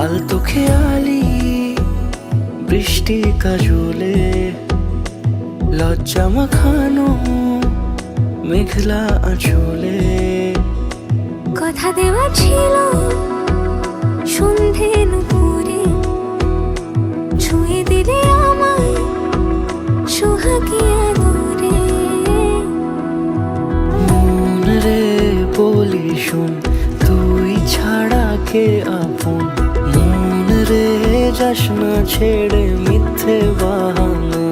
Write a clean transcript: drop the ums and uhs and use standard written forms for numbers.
আলতো খেয়ালি বৃষ্টি কাজলে, লজ্জা মাখানো মেঘলা আঁচলে। কথা দেওয়া ছিল সন্ধে নুপুরে, ছুঁয়ে দিলে আমায় সোহাগী আদরে। মন রে বলি শোন, তুই ছাড়া কে আপন। মন রে যাস না ছেড়ে মিথ্যে বাহানা।